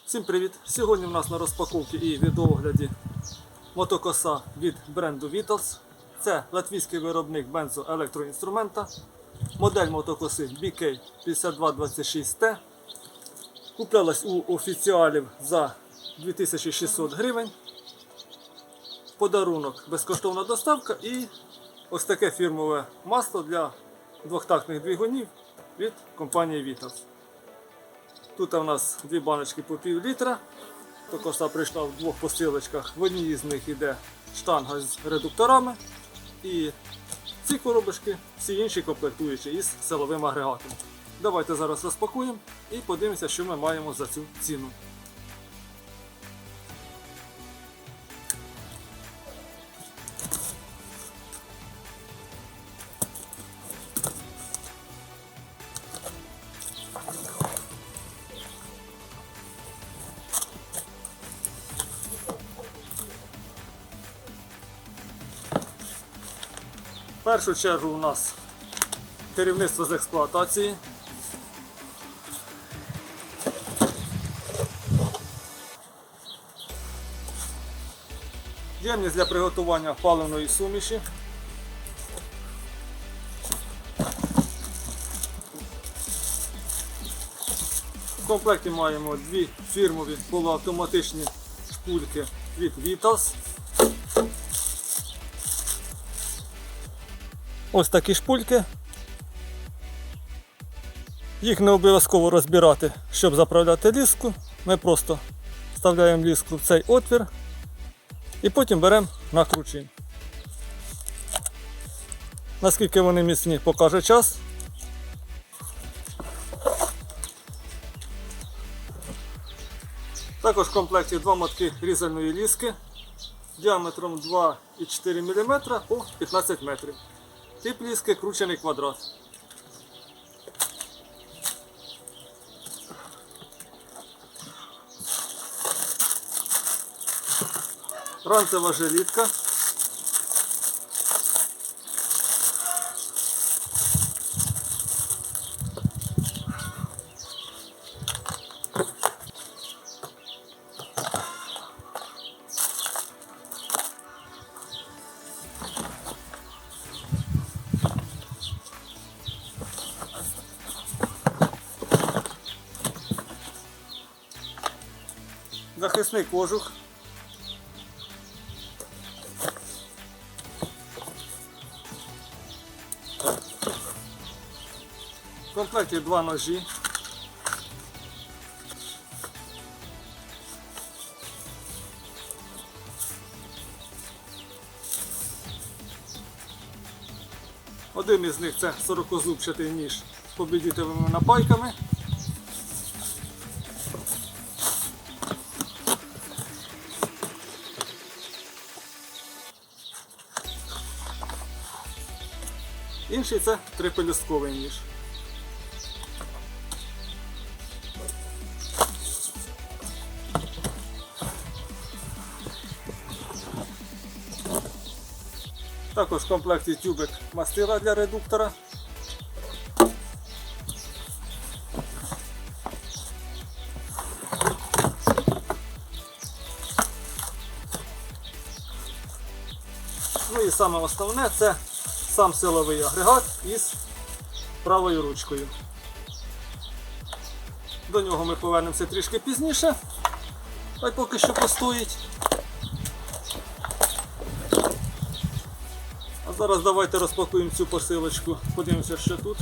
Всім привіт! Сьогодні в нас на розпаковці і відеоогляді мотокоса від бренду Vitals. Це латвійський виробник бензоелектроінструмента. Модель мотокоси BK5226T. Куплялась у офіціалів за 2600 гривень. Подарунок безкоштовна доставка і ось таке фірмове масло для двохтактних двигунів від компанії Vitals. Тут у нас дві баночки по пів літра. Коса прийшла в двох посилочках. В одній з них йде штанга з редукторами. І ці коробочки, всі інші комплектуючі із силовим агрегатом. Давайте зараз розпакуємо і подивимося, що ми маємо за цю ціну. В першу чергу у нас керівництво з експлуатації. Ємність для приготування паливної суміші. В комплекті маємо дві фірмові полуавтоматичні шпульки від Vitals. Ось такі шпульки. Їх не обов'язково розбирати, щоб заправляти ліску. Ми просто вставляємо ліску в цей отвір і потім беремо накручуємо. Наскільки вони міцні, покаже час. Також в комплекті два мотки різальної ліски діаметром 2,4 мм по 15 метрів. Тип ліски кручений квадрат. Ранцева жилітка. Захисний кожух. В комплекті два ножі. Один із них це 40-зубчатий ніж з побідітовими напайками. Інший це трипелюстковий ніж. Також в комплекті тюбик мастила для редуктора. Ну і саме основне це сам силовий агрегат із правою ручкою. До нього ми повернемося трішки пізніше, хай поки що постоїть. А зараз давайте розпакуємо цю посилочку, подивимося, що тут.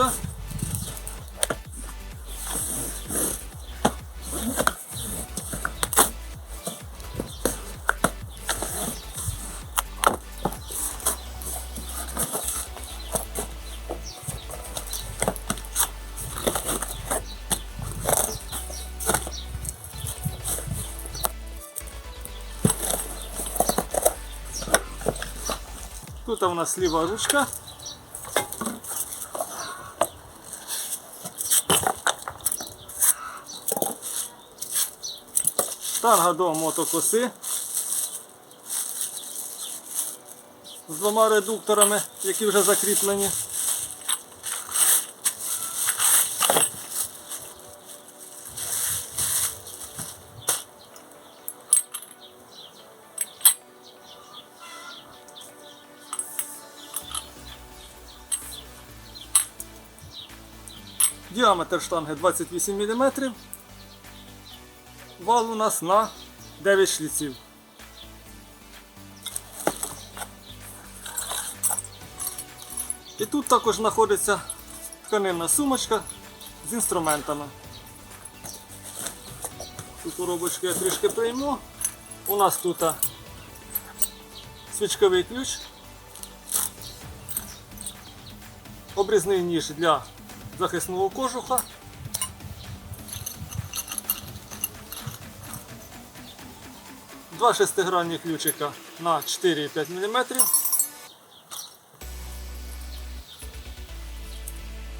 Тут у нас ліва ручка. Штанга до мотокоси з двома редукторами, які вже закріплені. Діаметр штанги 28 мм. Вал у нас на 9 шліців. І тут також знаходиться тканинна сумочка з інструментами. Цю коробочку я трішки прийму. У нас тут свічковий ключ, обрізний ніж для захисного кожуха, два шестигранні ключика на 4,5 мм.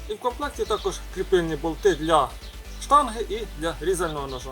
І в комплекті також кріпильні болти для штанги і для різального ножа.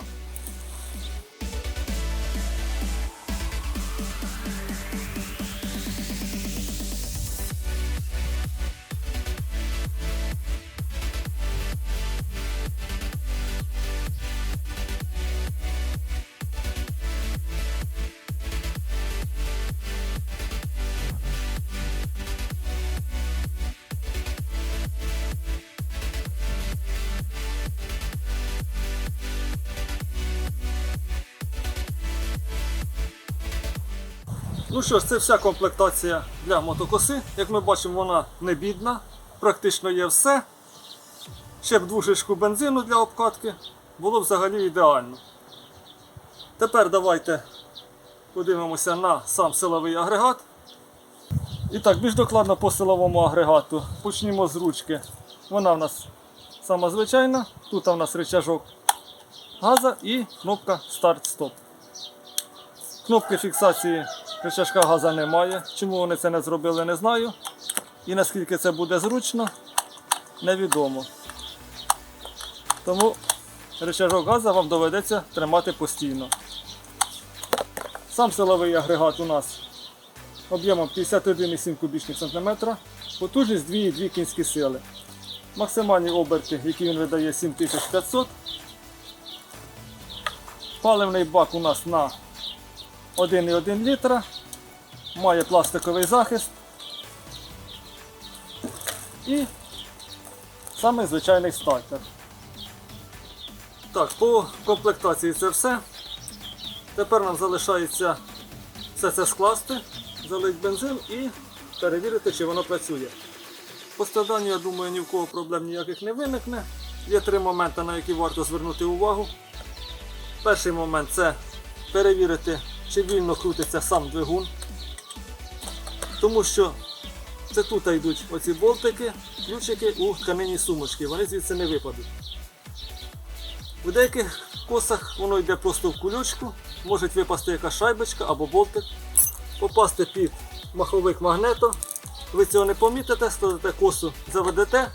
Ну що ж, це вся комплектація для мотокоси. Як ми бачимо, вона не бідна, практично є все. Ще б двушечку бензину для обкатки було взагалі ідеально. Тепер давайте подивимося на сам силовий агрегат. І так, більш докладно по силовому агрегату. Почнімо з ручки. Вона в нас сама звичайна. Тут у нас рычажок газа і кнопка старт-стоп. Кнопки фіксації рычажка газа немає. Чому вони це не зробили, не знаю. І наскільки це буде зручно, невідомо. Тому рычажок газа вам доведеться тримати постійно. Сам силовий агрегат у нас об'ємом 51,7 кубічних сантиметра, потужність 2,2 кінські сили. Максимальні оберти, які він видає, 7500. Паливний бак у нас на 1,1 літра, має пластиковий захист і саме звичайний стартер. Так, по комплектації це все. Тепер нам залишається все це скласти, залити бензин і перевірити, чи воно працює. По складанню, я думаю, ні в кого проблем ніяких не виникне. Є три моменти, на які варто звернути увагу. Перший момент – це перевірити, чи вільно крутиться сам двигун. Тому що це тут йдуть оці болтики, ключики у тканинній сумочці, вони звідси не випадуть. У деяких косах воно йде просто в кульочку, може випасти якась шайбочка або болтик, попасти під маховик магнето. Ви цього не помітите, складете косу, заведете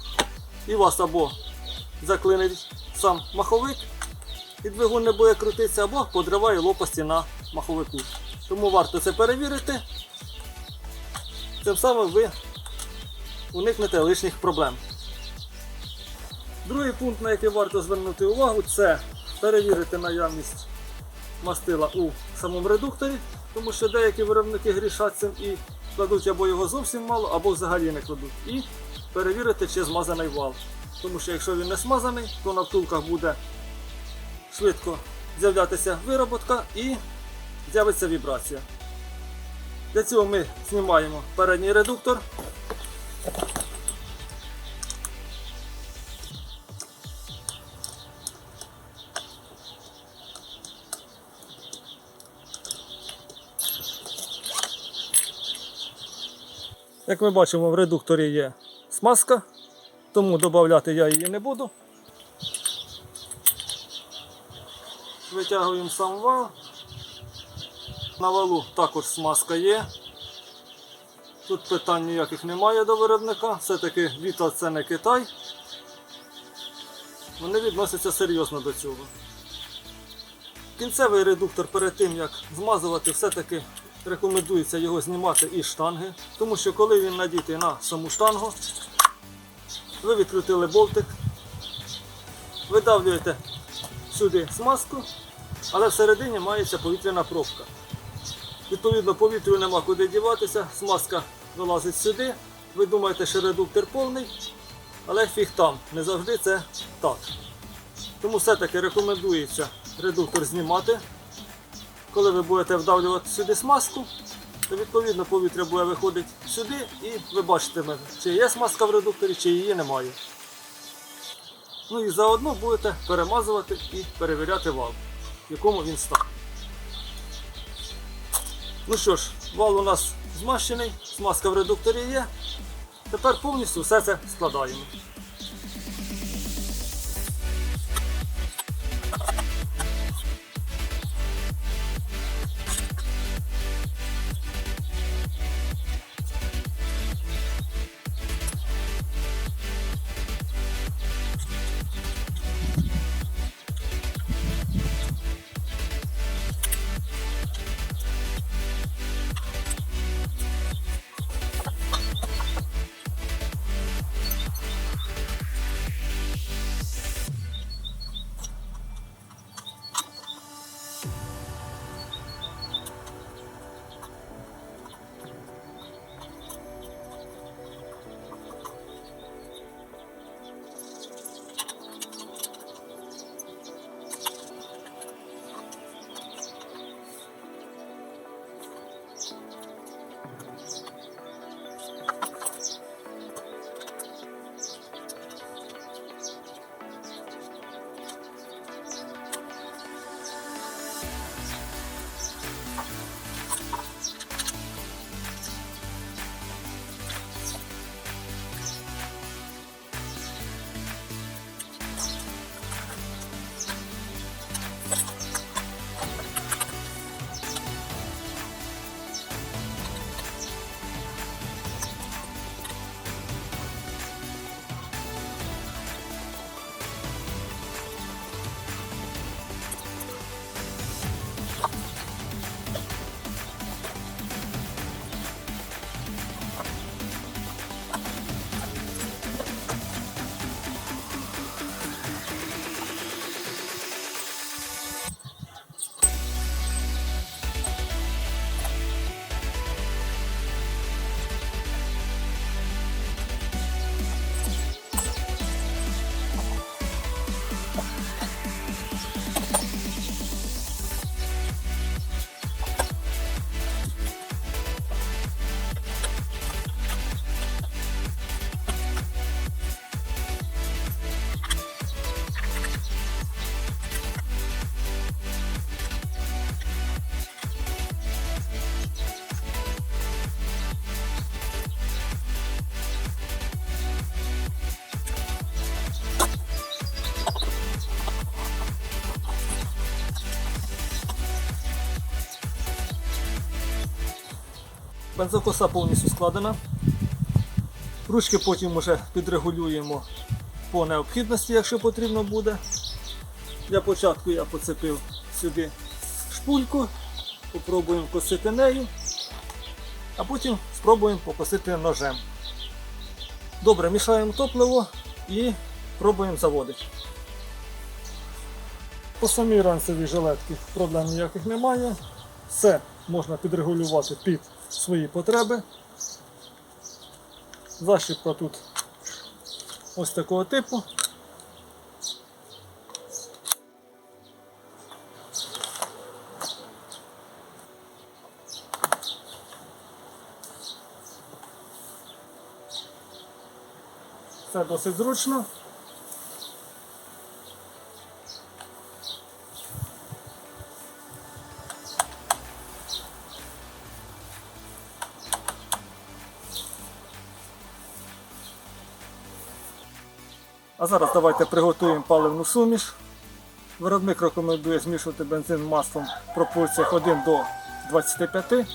і вас або заклинить сам маховик, і двигун не буде крутитися, або подриває лопасті на маховику. Тому варто це перевірити, тим самим ви уникнете лишніх проблем. Другий пункт, на який варто звернути увагу, це перевірити наявність мастила у самому редукторі, тому що деякі виробники грішать цим і кладуть або його зовсім мало, або взагалі не кладуть. І перевірити, чи змазаний вал. Тому що якщо він не смазаний, то на втулках буде швидко з'являтися вироботка і з'явиться вібрація. Для цього ми знімаємо передній редуктор. Як ми бачимо, в редукторі є смазка, тому додавати я її не буду. Витягуємо сам вал. На валу також смазка є. Тут питань ніяких немає до виробника. Все-таки Vitas це не Китай. Вони відносяться серйозно до цього. Кінцевий редуктор перед тим, як змазувати, все-таки рекомендується його знімати із штанги. Тому що коли він надітий на саму штангу, ви відкрутили болтик, видавлюєте сюди смазку, але всередині мається повітряна пробка. Відповідно, повітрю нема куди діватися, смазка вилазить сюди, ви думаєте, що редуктор повний, але фіг там, не завжди це так. Тому все-таки рекомендується редуктор знімати. Коли ви будете вдавлювати сюди смазку, то відповідно повітря буде виходити сюди і ви бачитимете, чи є смазка в редукторі, чи її немає. Ну і заодно будете перемазувати і перевіряти вал, в якому він стане. Ну що ж, вал у нас змащений, смазка в редукторі є. Тепер повністю все це складаємо. Бензокоса повністю складена. Ручки потім вже підрегулюємо по необхідності, якщо потрібно буде. Для початку я поцепив сюди шпульку, попробуємо косити нею, а потім спробуємо покосити ножем. Добре, мішаємо топливо і пробуємо заводити. По самій ранцевій жилетці проблем ніяких немає. Все можна підрегулювати під свої потреби. Защіпка тут ось такого типу. Це досить зручно. А зараз давайте приготуємо паливну суміш. Виробник рекомендує змішувати бензин з маслом в пропорціях 1 до 25.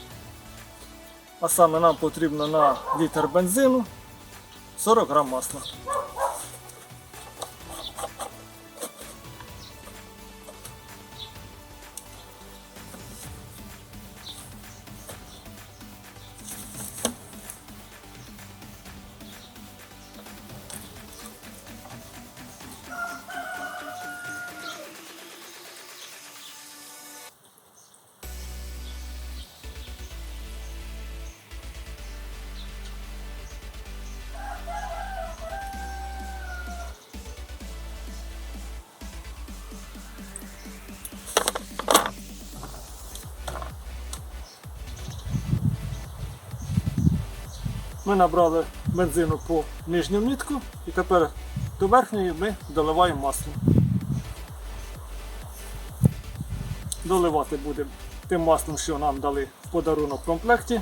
А саме нам потрібно на літр бензину 40 грам масла. Ми набрали бензину по нижню мітку і тепер до верхньої ми доливаємо масло. Доливати будемо тим маслом, що нам дали в подарунок в комплекті.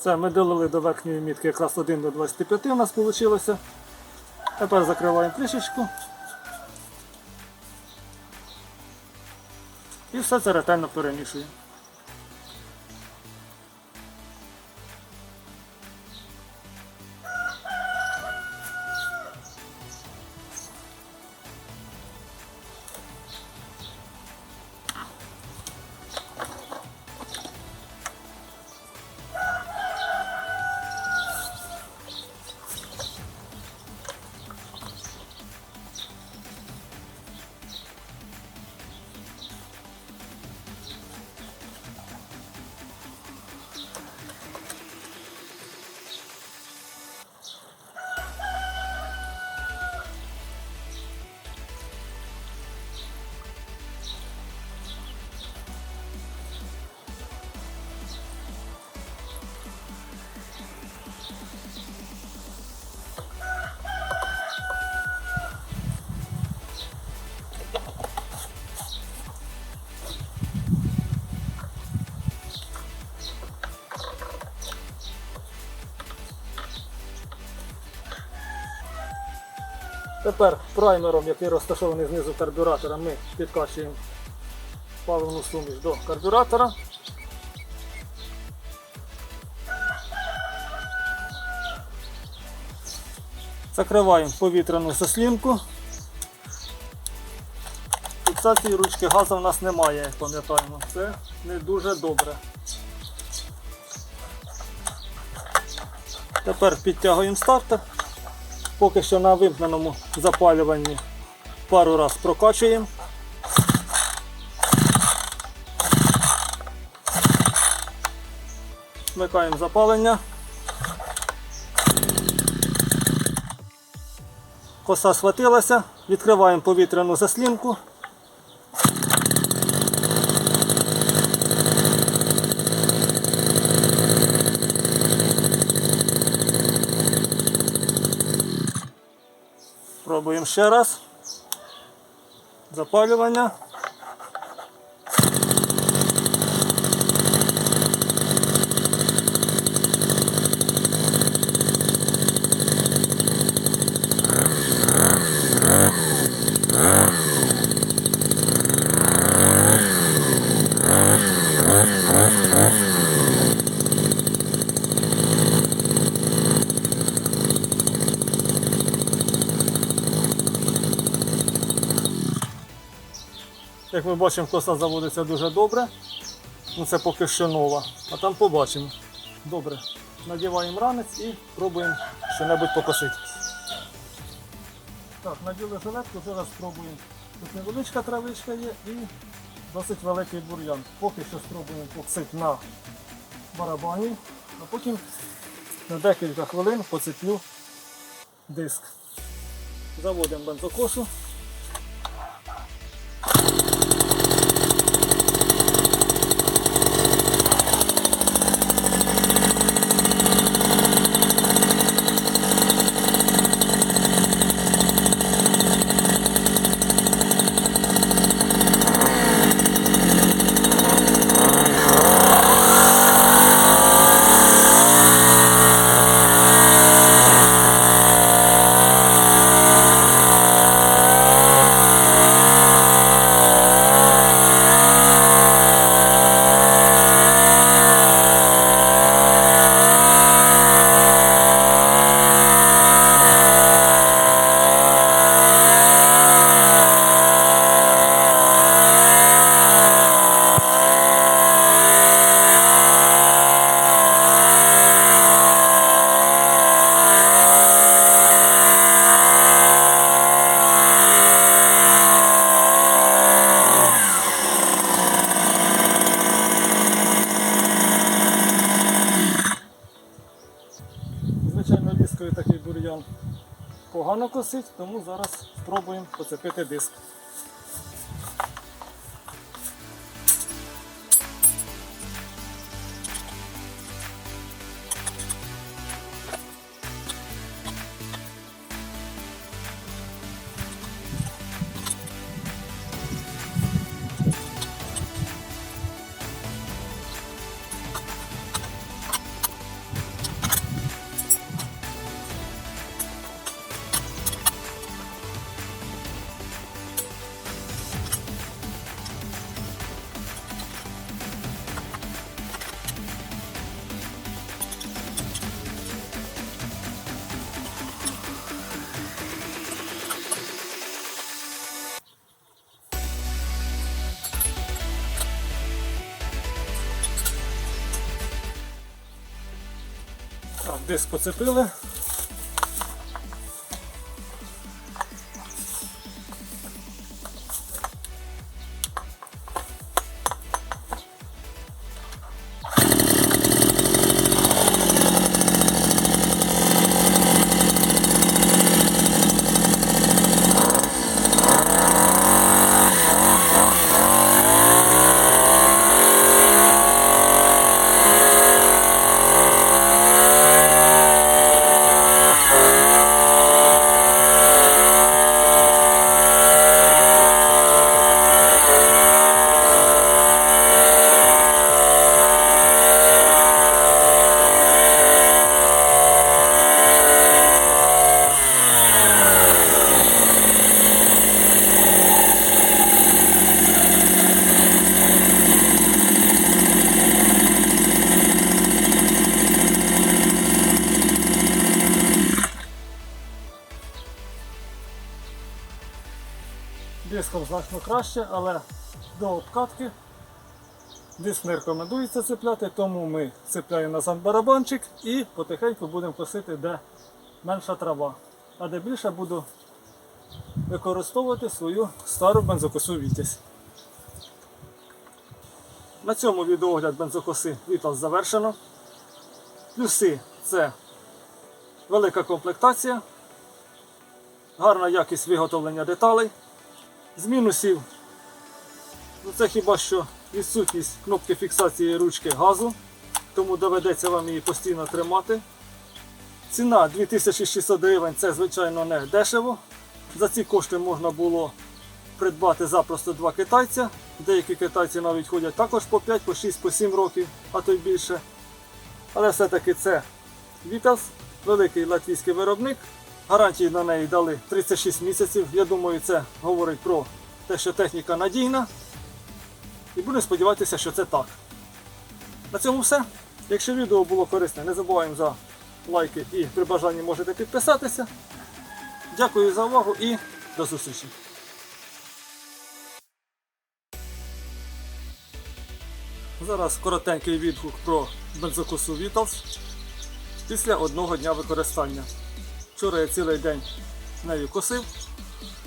Все, ми долили до верхньої мітки якраз 1 до 25 у нас вийшло. Тепер закриваємо кришечку. І все це ретельно перемішуємо. Тепер праймером, який розташований знизу карбюратора, ми підкачуємо паливну суміш до карбюратора. Закриваємо повітряну заслінку. Фіксації ручки газу в нас немає, як пам'ятаємо. Це не дуже добре. Тепер підтягуємо стартер. Поки що на вимкненому запалюванні пару раз прокачуємо. Вмикаємо запалення. Коса схватилася, відкриваємо повітряну заслінку. Пробуємо ще раз. Запалювання. Як ми бачимо, коса заводиться дуже добре. Ну, це поки що нова. А там побачимо. Добре. Надіваємо ранець і пробуємо що-небудь покосити. Так, наділи жилетку, зараз спробуємо. Тут невеличка травичка є і досить великий бур'ян. Поки що спробуємо покосити на барабані, а потім на декілька хвилин поцеплю диск. Заводимо бензокосу. погано косить, тому зараз спробуємо поцепити диск. Так, диск поцепили. Диском значно краще, але до обкатки диск не рекомендується цепляти, тому ми цепляємо назад барабанчик і потихеньку будемо косити, де менша трава. А де більше буду використовувати свою стару бензокосу Вітязь. На цьому відеоогляд бензокоси Вітаз завершено. Плюси – це велика комплектація, гарна якість виготовлення деталей. З мінусів це хіба що відсутність кнопки фіксації ручки газу, тому доведеться вам її постійно тримати. Ціна 2600 гривень – це звичайно не дешево. За ці кошти можна було придбати запросто два китайця. Деякі китайці навіть ходять також по 5, по 6, по 7 років, а то й більше. Але все-таки це Вітаз, великий латвійський виробник. Гарантії на неї дали 36 місяців. Я думаю, це говорить про те, що техніка надійна. І будемо сподіватися, що це так. На цьому все. Якщо відео було корисне, не забуваємо за лайки і при бажанні можете підписатися. Дякую за увагу і до зустрічі. Зараз коротенький відгук про бензокосу Вітаз після одного дня використання. Вчора я цілий день нею косив.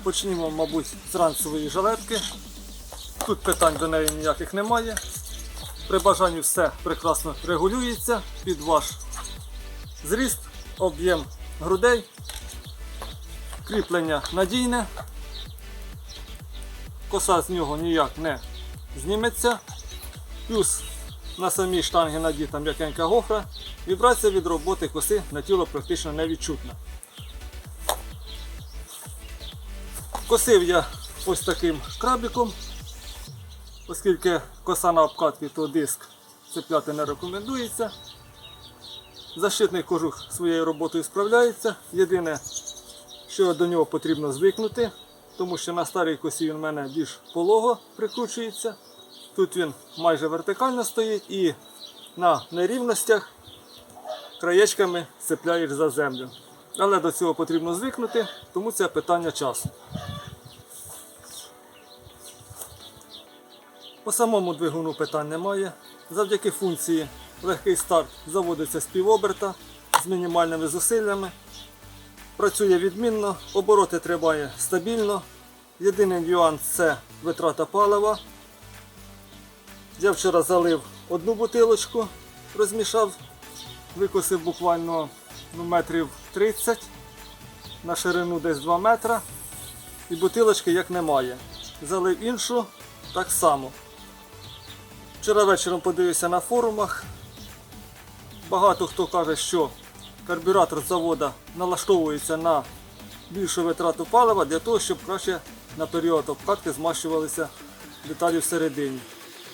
Почнімо, мабуть, з ранцевої жилетки. Тут питань до неї ніяких немає. При бажанні все прекрасно регулюється під ваш зріст, об'єм грудей, кріплення надійне, коса з нього ніяк не зніметься. Плюс на самій штангі надіта м'якенька гофра, вібрація від роботи коси на тіло практично не відчутна. Косив я ось таким крабіком, оскільки коса на обкатці, то диск цепляти не рекомендується. Защитний кожух своєю роботою справляється. Єдине, що до нього потрібно звикнути, тому що на старій косі він в мене більш полого прикручується. Тут він майже вертикально стоїть і на нерівностях краєчками цепляєш за землю. Але до цього потрібно звикнути, тому це питання часу. По самому двигуну питань немає. Завдяки функції легкий старт заводиться з півоберта з мінімальними зусиллями. Працює відмінно, обороти тримає стабільно. Єдиний нюанс – це витрата палива. Я вчора залив одну бутилочку, розмішав, викосив буквально метрів 30. на ширину десь 2 метра. І бутилочки як немає. Залив іншу так само. Вчора вечором подивився на форумах. Багато хто каже, що карбюратор з заводу налаштовується на більшу витрату палива для того, щоб краще на період обкатки змащувалися деталі всередині.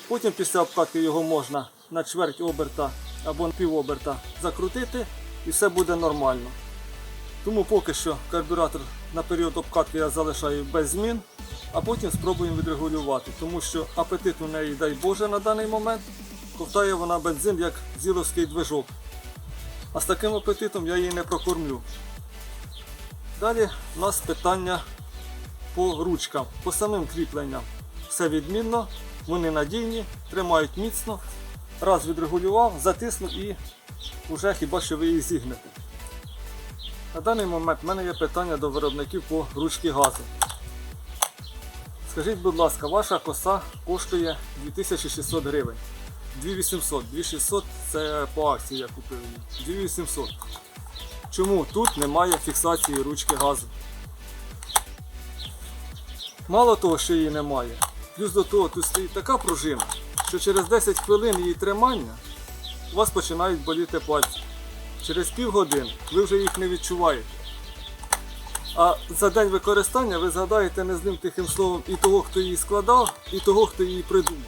Потім після обкатки його можна на чверть оберта або на пів оберта закрутити і все буде нормально. Тому поки що карбюратор на період обкатки я залишаю без змін, а потім спробуємо відрегулювати, тому що апетит у неї, дай Боже, на даний момент, ковтає вона бензин як зіловський движок. А з таким апетитом я її не прокормлю. Далі у нас питання по ручкам, по самим кріпленням. Все відмінно, вони надійні, тримають міцно. Раз відрегулював, затиснув і вже хіба що ви її зігнете. На даний момент в мене є питання до виробників по ручці газу. Скажіть, будь ласка, ваша коса коштує 2600 гривень. 2800. 2600 це по акції я купив її. 2800. Чому тут немає фіксації ручки газу? Мало того, що її немає, плюс до того тут стоїть така пружина, що через 10 хвилин її тримання у вас починають боліти пальці. Через півгодини ви вже їх не відчуваєте. А за день використання ви згадаєте незлим тихим словом і того, хто її складав, і того, хто її придумав.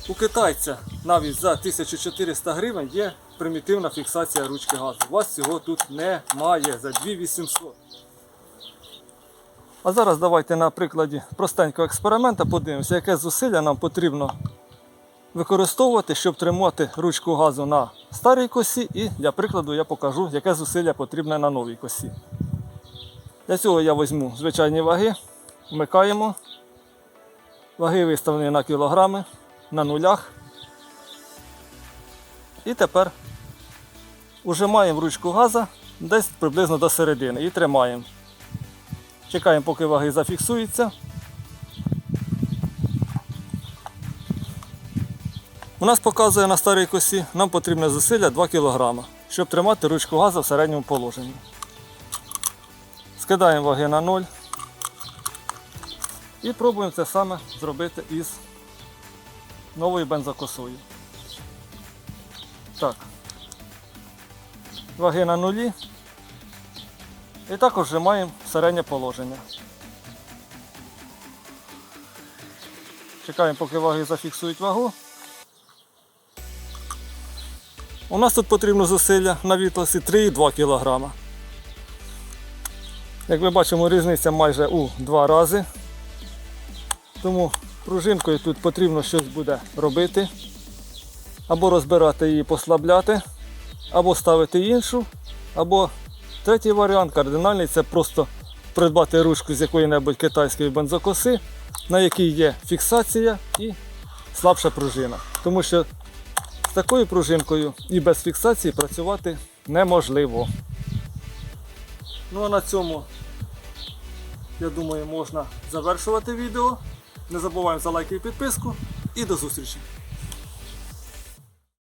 У китайця навіть за 1400 гривень є примітивна фіксація ручки газу. У вас цього тут немає за 2800. А зараз давайте на прикладі простенького експерименту подивимося, яке зусилля нам потрібно використовувати, щоб тримати ручку газу на старій косі, і для прикладу я покажу, яке зусилля потрібне на новій косі. Для цього я візьму звичайні ваги, вмикаємо, ваги виставлені на кілограми, на нулях. І тепер ужимаємо ручку газу десь приблизно до середини і тримаємо. Чекаємо, поки ваги зафіксуються. У нас показує на старій косі, нам потрібне зусилля 2 кг, щоб тримати ручку газу в середньому положенні. Скидаємо ваги на 0 і пробуємо це саме зробити із новою бензокосою. Так, ваги на 0 і також вжимаємо в середнє положення. Чекаємо, поки ваги зафіксують вагу. У нас тут потрібно зусилля на відласі 3,2 кг. Як ми бачимо, різниця майже у 2 рази. Тому пружинкою тут потрібно щось буде робити. Або розбирати її, послабляти, або ставити іншу, або третій варіант, кардинальний, це просто придбати ручку з якої-небудь китайської бензокоси, на якій є фіксація і слабша пружина. Тому що з такою пружинкою і без фіксації працювати неможливо. Ну а на цьому, я думаю, можна завершувати відео. Не забуваємо за лайк і підписку. І до зустрічі!